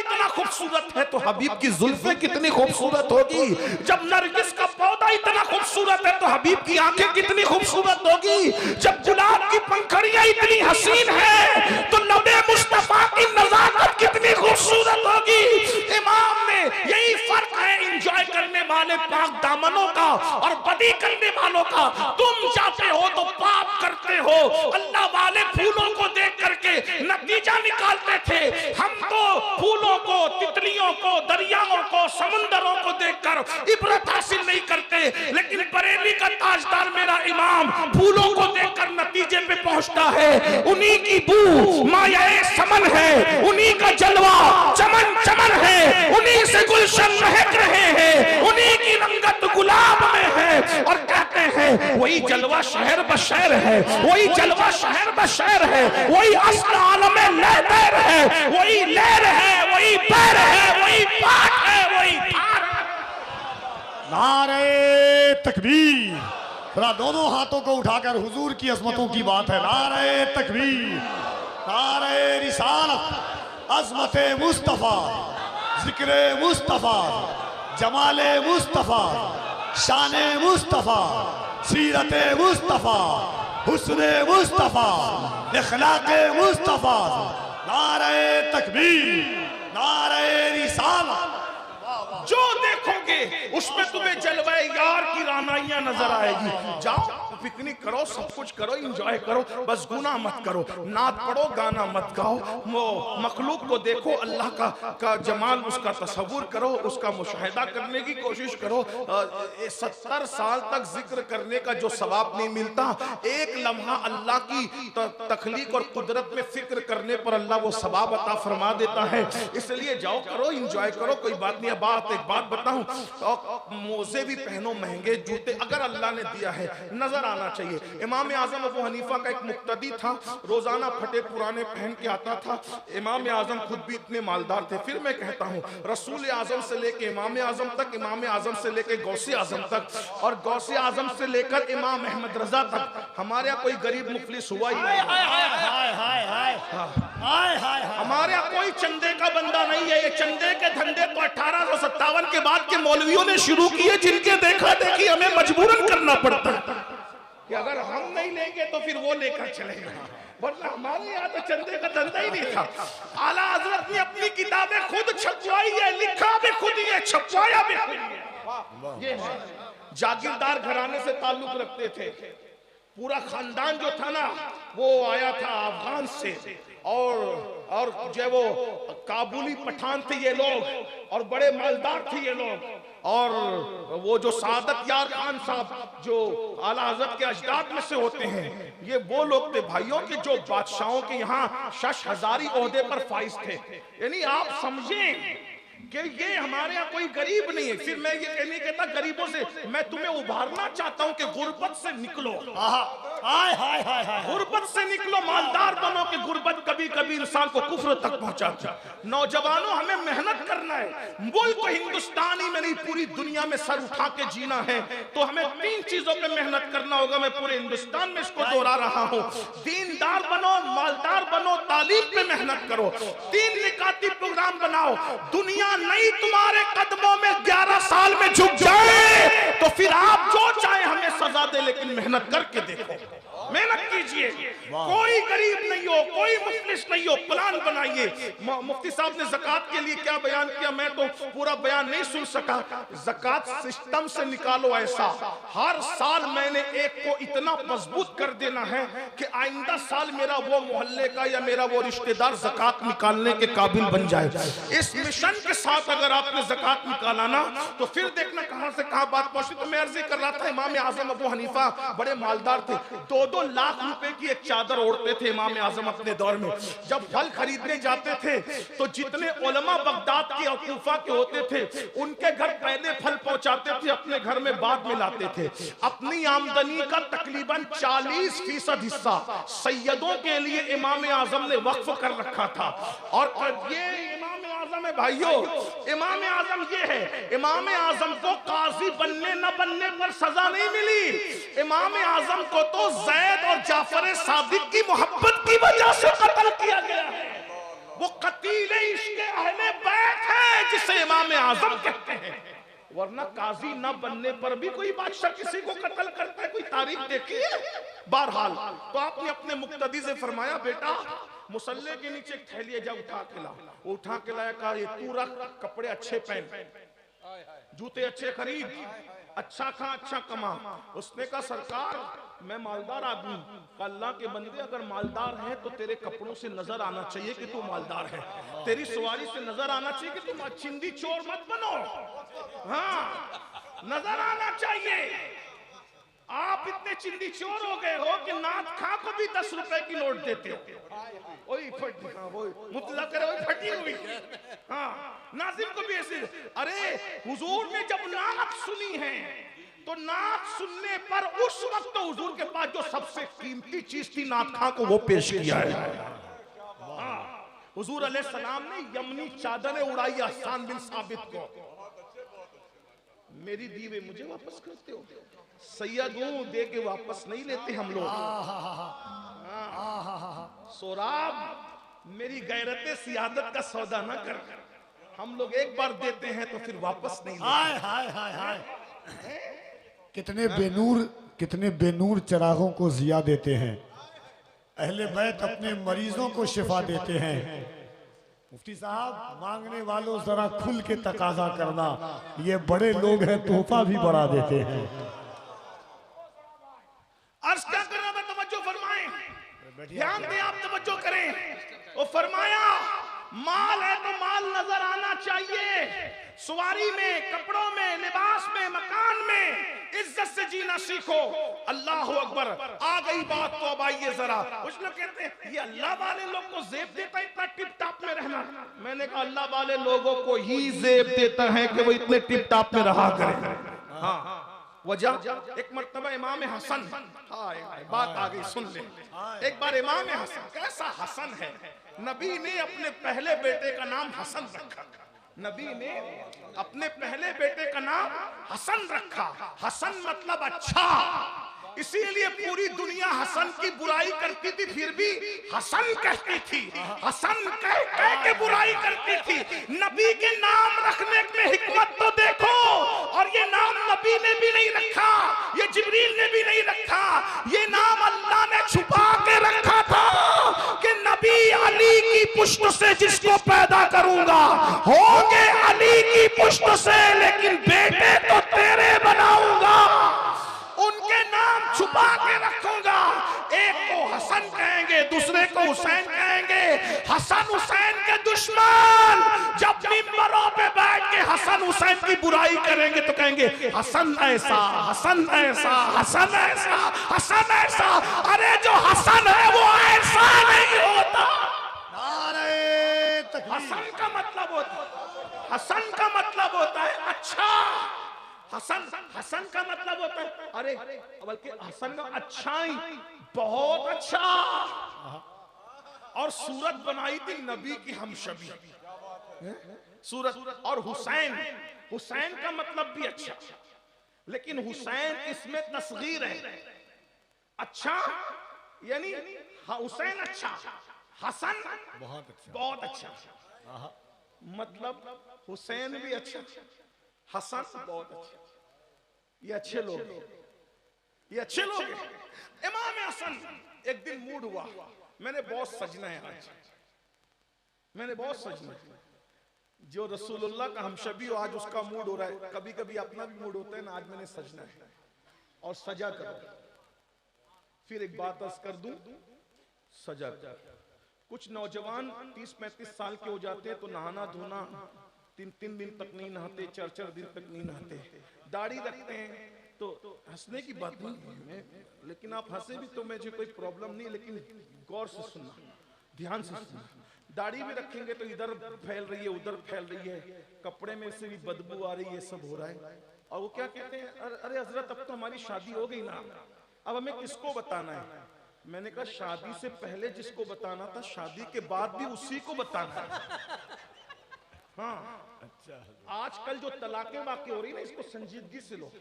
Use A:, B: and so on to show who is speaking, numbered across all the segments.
A: इतना खूबसूरत है तो हबीब की जुल्फें कितनी खूबसूरत होगी। जब नरगिस का पौधा इतना खूबसूरत है तो हबीब की आंखें कितनी खूबसूरत होगी। जब गुलाब की पंखड़ियां इतनी हसीन है तो नबे मुस्तफा की नजाकत कितनी खूबसूरत होगी। इमाम ने यही फर्क है एंजॉय करने वाले पाक दामनों का और बदी करने वालों का। तुम चाहते हो तो पाप करते हो। अल्लाह वाले फूलों को देख करके नतीजा निकालते थे, हम तो फूलों को, तितलियों को, दरियाओं को, समुंदरों को देखकर इबरत हासिल नहीं करते। लेकिन बरेली का ताजदार मेरा इमाम फूलों को देखकर नतीजे पे पहुंचता है। उन्हीं की बू मायाए समन है, उन्हीं का जलवा चमन चमन है, उन्हीं से गुलशन महक रहे हैं, उन्हीं की रंगत गुलाब में है। और कहते हैं वही जलवा शहर बशहर है, वही जलवा शहर बशहर है, वही अस्ल आलम लहर है, वही लहर है, वही पैर है, वही पाक है, वही पार है।
B: नारे तकबीर। जरा दोनों हाथों को उठाकर हुजूर की अजमतों की बात है। नारे तकबीर, नारे रिसालत, अजमत मुस्तफा, जिक्र मुस्तफा, जमाले मुस्तफा, शाने मुस्तफा, सीरत मुस्तफा, हुस्ने मुस्तफा, इखलाके मुस्तफा। नारे तकबीर, नारे रिसालत।
A: जो देखोगे उसमें तुम्हें जलवाए यार की रानाइयां नजर आएगी। जाओ पिकनिक करो, सब कुछ करो, एंजॉय करो, बस गुनाह मत करो, नात पढ़ो, गाना मत गाओ। वो मखलूक को देखो, अल्लाह का जमाल, उसका तसव्वुर करो, उसका मुशाहिदा करने की कोशिश करो। 70 साल तक जिक्र करने का जो सवाब नहीं मिलता, एक लम्हा अल्लाह की तखलीक और कुदरत में फिक्र करने पर अल्लाह वो सवाब अता फरमा देता है। इसलिए जाओ करो, एंजॉय करो, कोई बात नहीं। एक बात बताऊं, मोजे भी पहनो, महंगे जूते, अगर अल्लाह ने दिया है नजर आना चाहिए। इमाम आजम अबू हनीफा का एक मुक्तदी था, रोजाना फटे पुराने पहन के आता था। इमाम आजम खुद भी इतने मालदार थे। फिर मैं कहता हूँ, रसूल आजम से लेके इमाम आजम तक, इमाम आजम से लेके गौसे आजम तक, और गौसे आजम से लेकर इमाम अहमद रजा तक हमारे यहाँ कोई गरीब मुफलिस हुआ ही नहीं। हमारे यहाँ कोई चंदे का बंदा नहीं है। ये चंदे के धंधे तो 1857 के बाद के मौलवियों ने शुरू किए, जिनके देखा देखी हमें मजबूरन करना पड़ता है कि अगर हम नहीं लेंगे तो फिर वो लेकर चलेगा, वरना हमारे यहाँ तो चंदे का धंधा ही नहीं था। आला हजरत ने अपनी किताबें खुद छपवाई है, लिखा भी खुद ही है, छपवाया भी खुद ही है। ये जागीरदार घराने से ताल्लुक रखते थे। पूरा खानदान जो था ना वो आया था अफगान से, और जो वो काबुली पठान थे ये लोग, और बड़े मालदार थे ये लोग। और वो जो सादत यार खान साहब जो आला हज़रत के अजदाद में से होते हैं, ये वो लोग थे भाइयों के जो बादशाहों के यहाँ शश हजारी ओहदे पर फाइज थे। यानी आप समझें कि ये हमारे यहाँ कोई गरीब नहीं है। फिर मैं ये कहने कहता गरीबों से, मैं तुम्हें उभारना चाहता हूँ कि गुर्बत से निकलो, गुर्बत से निकलो, मालदार बनो। कि गुर्बत कभी कभी इंसान को कुफ्र तक पहुंचाती है। नौजवानों, हमें मेहनत करना है। मुल्क हिंदुस्तान ही में नहीं, पूरी दुनिया में सर उठा के जीना है तो हमें 3 चीजों पे मेहनत करना होगा। मैं पूरे हिंदुस्तान में इसको दोहरा रहा हूँ। दीनदार बनो, मालदार बनो, तालीम पे मेहनत करो, 3 निकाती प्रोग्राम बनाओ। दुनिया नहीं तुम्हारे कदमों में 11 साल में झुक जाए तो फिर आप जो चाहे हमें सजा दे, लेकिन मेहनत करके देखो, मेहनत कीजिए। कोई गरीब नहीं हो, कोई मुफलिस नहीं हो, प्लान बनाइए। मुफ्ती साहब ने ज़कात के लिए क्या बयान किया, मैं तो पूरा बयान नहीं सुन सका। ज़कात सिस्टम से निकालो ऐसा, हर साल मैंने एक को इतना मजबूत कर देना है कि आइंदा साल मेरा वो मोहल्ले का या मेरा वो रिश्तेदार ज़कात निकालने के काबिल बन जाए। इस मिशन के साथ अगर आपने ज़कात निकाला ना तो फिर देखना कहां से कहां बात पहुंची। तो मैं अर्ज़ी कर रहा था, इमाम आज़म अबू हनीफा बड़े मालदार थे, 2-2 लाख रुपए की एक चादर ओढ़ते थे इमाम आज़म अपने दौर में। जब फल खरीदने जाते थे तो जितने उलमा बगदाद के और कूफा के होते थे उनके घर पहले फल पहुंचाते थे, अपने घर में बाद में लाते थे। अपनी आमदनी का तकरीबन 40% हिस्सा सैयदों के लिए इमाम आज़म ने वक्फ कर रखा था। और ये इमाम आज़म है भाइयों, इमाम आज़म ये है। इमाम आज़म को काजी बनने न बनने पर सजा नहीं मिली, इमाम आज़म को तो ज़ैद और जाफर सादिक की मोहब्बत की वजह से कत्ल किया गया है। वो कतील इश्क़ अहले बैत जिसे इमाम आजम कहते हैं, वरना काजी न बनने पर भी कोई बादशाह किसी को कत्ल करता है, कोई तारीख देखी है? बहरहाल तो आपने अपने मुक्तदी से फरमाया, बेटा मुसल्ले के नीचे एक थैली जा उठा के ला। वो उठा के लाया, कहा ये तू रख, कपड़े अच्छे पहन, जूते अच्छे खरीद, अच्छा खा अच्छा कमा। उसने कहा सरकार मैं मालदार आदमी। अल्लाह के बंदे अगर मालदार है तो तेरे कपड़ों से नजर आना चाहिए कि तू मालदार है, तेरी सवारी से नजर आना चाहिए कि तुम चिंदी चोर मत बनो। हाँ नजर आना चाहिए। आप इतने चिंदी चोर हो गए हो कि नाथ खां को भी 10 रुपए की नोट देते हो। वही फटी, हाँ वही मुफ्तदा करे वही फटी हुई। हाँ नाजिम को भी ऐसे। अरे हुजूर ने जब नात सुनी है तो नात सुनने पर उस वक्त तो हुजूर के पास जो सबसे कीमती चीज थी नाथ खां को वो पेश किया है। हुजूर अलैहिस्सलाम ने यमनी चादरें उड़ाई हसन बिन साबित को, मेरी दीवे मुझे वापस करते हो, सैयद हूं दे के वापस नहीं लेते हम लोग। सोराब मेरी गैरत सियादत का सौदा ना कर, हम लोग एक बार देते हैं तो फिर वापस नहीं लेते।
B: हाय हाय हाय हाय, कितने बेनूर चरागों को जिया देते हैं। अहले बैत अपने मरीजों को शिफा देते हैं। मुफ्ती साहब मांगने वालों जरा खुल के तकाजा करना, ये बड़े लोग हैं तोहफा भी बढ़ा देते हैं।
A: अर्ज क्या करना था, तवज्जो फरमाएं, ध्यान दें आप, तवज्जो करें। वो फरमाया माल है तो माल नजर आना चाहिए, सवारी में, कपड़ों में, लिबास में, मकान में इज्जत से जीना सीखो। अल्लाह अकबर। आ गई बात तो अब आइए जरा। कुछ लोग कहते हैं ये अल्लाह वाले लोग को जेब देता है इतना टिप टाप में रहना। मैंने कहा अल्लाह वाले लोगों को ही जेब देता है कि वो इतने टिप टाप में रहा करें। हाँ वजह, एक मर्तबा इमाम हसन, बात आ गई सुन ले। एक बार इमाम हसन, कैसा हसन है, नबी ने अपने पहले बेटे का नाम हसन रखा। नबी ने अपने पहले बेटे का नाम हसन रखा। हसन मतलब अच्छा, इसीलिए पूरी दुनिया हसन की बुराई करती थी, फिर भी हसन कहती थी। हसन कह कह के बुराई करती थी। नबी के नाम रखने में हिकमत तो देखो। और ये नाम नबी ने भी नहीं रखा, ये जिब्रील ने भी नहीं रखा, ये नाम अल्लाह ने छुपा के रखा था कि नबी अली की पुष्ट से जिसको पैदा करूंगा होंगे अली की पुष्ट से, लेकिन बेटे तो तेरे बनाऊंगा। उनके नाम छुपा के रखूंगा। एक को हसन कहेंगे, दूसरे को हुसैन कहेंगे। हसन हुसैन के दुश्मन जब मिंबरों पे बैठ के हसन हुसैन की बुराई करेंगे तो कहेंगे हसन ऐसा, हसन ऐसा, हसन ऐसा, हसन ऐसा। अरे जो हसन है वो ऐसा नहीं होता। हसन का मतलब होता, हसन का मतलब होता है अच्छा। हसन, हसन का मतलब होता है अरे, बल्कि हसन का अच्छाई, बहुत अच्छा। और सूरत बनाई थी नबी की हमशबी सूरत। और हुसैन, हुसैन का मतलब भी अच्छा, लेकिन हुसैन इसमें तस्गीर है। अच्छा यानी हुसैन अच्छा, हसन बहुत अच्छा। मतलब हुसैन भी अच्छा, हसन बहुत अच्छा। ये अच्छे लोग, ये अच्छे लोग। इमाम हसन एक दिन मूड हुआ, मैंने बहुत सजना है आज, मैंने बहुत सजना है। जो रसूलुल्लाह का हमशबी हो आज उसका मूड हो रहा है, कभी कभी अपना भी मूड होता है ना, आज मैंने सजना है और सजा कर। फिर एक बात अर्ज कर दूं, सजा कर। कुछ नौजवान 30-35 साल के हो जाते हैं तो नहाना धोना 3 दिन तक नहीं नहाते, 4 दिन तक नहीं नहाते, दाढ़ी रखते हैं। तो हंसने की बात नहीं है, लेकिन आप हंसे भी तो मुझे कोई प्रॉब्लम नहीं, लेकिन गौर से सुनना, ध्यान से सुनना। दाढ़ी भी रखेंगे तो इधर फैल रही है, उधर फैल रही है, कपड़े में से भी बदबू आ रही है, सब हो रहा है। और वो क्या कहते हैं, अरे हजरत अब तो हमारी शादी हो गई ना, अब हमें किसको बताना है। मैंने कहा शादी से पहले जिसको बताना था, शादी के बाद भी उसी को बताना है। हाँ अच्छा, आजकल जो तलाकें वाक़ई हो रही ना, इसको संजीदगी से लो।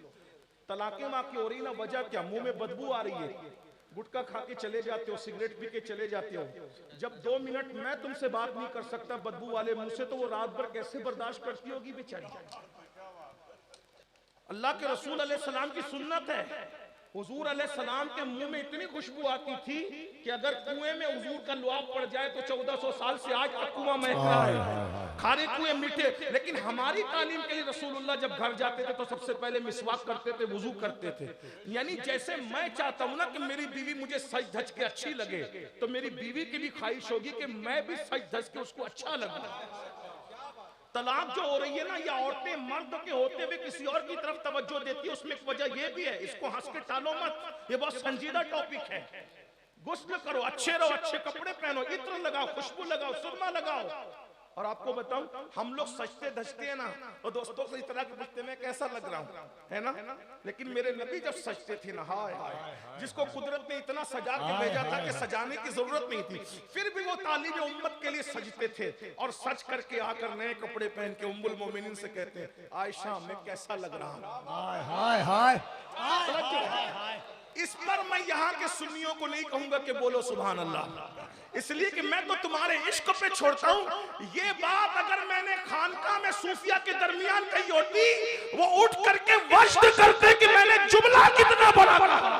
A: तलाकें वाक़ई हो रही ना, वजह क्या, मुंह में बदबू आ रही है, गुटखा खा के चले जाते हो, सिगरेट पी के चले जाते हो, जब 2 मिनट मैं तुमसे बात नहीं कर सकता बदबू वाले मुंह से, तो वो रात भर कैसे बर्दाश्त करती होगी बेचारी। अल्लाह के रसूल अलैहिस्सलाम की सुन्नत है, हुजूर अलैहिस्सलाम के मुंह में इतनी खुशबू आती थी कि अगर कुएं में हुजूर का लुआब पड़ जाए तो 1400 साल से आज तक कुआं महक रहा है। खारे कुएं मीठे। लेकिन हमारी तालीम के लिए रसूलुल्लाह जब घर जाते थे तो सबसे पहले मिसवाक करते थे, वुजू करते थे। यानी जैसे मैं चाहता हूं ना कि मेरी बीवी मुझे सज धज के अच्छी लगे, तो मेरी बीवी की भी ख्वाहिश होगी कि मैं भी सज धज के उसको अच्छा लगूं। तलाक जो हो रही है ना, या औरतें मर्द के होते हुए किसी और की तरफ तवज्जो देती है, उसमें एक वजह ये भी है, इसको हंस के टालो मत, ये बहुत संजीदा टॉपिक है। गुस्ल करो, अच्छे रहो, अच्छे कपड़े पहनो, इत्र लगाओ, खुशबू लगाओ, सुरमा लगाओ। और आपको बताऊं, हम लोग सजते धजते हैं ना, तो दोस्तों से इस तरह के पूछते मैं कैसा लग रहा हूं, है ना। लेकिन मेरे नबी जब सजते थे ना, हाय जिसको कुदरत ने इतना सजा के भेजा था कि सजाने की जरूरत नहीं थी, फिर भी वो तालीम उम्मत के लिए सजते थे। और सज करके आकर नए कपड़े पहन के उम्मुल मोमिनीन से कहते हैं, आयशा मैं कैसा लग रहा हूं।
B: हाय हाय हाय।
A: इस पर मैं यहाँ के सुन्नियों को नहीं कहूंगा कि बोलो सुभान अल्लाह, इसलिए कि मैं तो तुम्हारे इश्क पे छोड़ता हूँ। ये बात अगर मैंने खानका में सूफिया के दरमियान कही होती, वो उठ करके वज्द करते कि मैंने जुमला कितना बड़ा कहा।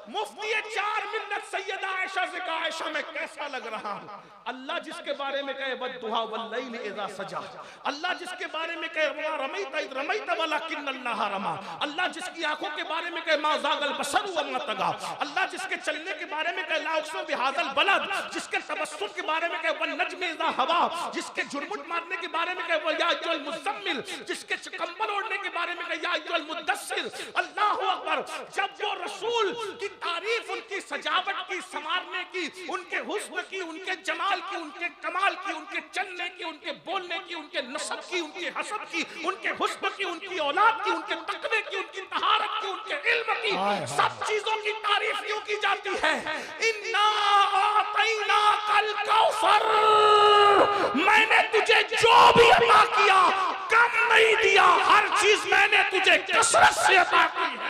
A: मुफ्ती 4 मिन्नत सैयदा आयशा से कहा, आयशा मैं कैसा लग रहा हूं। अल्लाह जिसके बारे में कहे वद्दुहा वल्लैल इज़ा सजा, अल्लाह जिसके बारे में कहे वा रमैता इज़ रमैता वलाकिन्नल्लाह रमा, अल्लाह जिसकी आंखों के बारे में कहे मा ज़ागल बसर व मा तगा, अल्लाह जिसके चलने के बारे में कहे ला उक़सिमु बिहाज़ल बलद, जिसके तबस्सुम के बारे में कहे वन नज्मि इज़ा हवा, जिसके जुर्मुट मारने के बारे में कहे या अय्युहल मुज़म्मिल, जिसके कंबल ओढ़ने के बारे में कहे या अय्युहल मुद्दस्सिर। अल्लाहु अकबर। जब वो रसूल की तारीफ, उनकी सजावट की, संवारने की, उनके हुस्न की, उनके जमाल की, उनके कमाल की, उनके चलने की, उनके बोलने की, उनके नसब की, उनके हसब की, उनके हुस्न की, उनकी औलाद की, उनके तकवे की, उनकी तहारत की, उनके इल्म की, सब चीजों की तारीफ क्यों की जाती है। इन्ना आतैना कल कौसर, मैंने तुझे जो भी अता किया कम नहीं दिया, हर चीज मैंने तुझे कसरत से अता की है।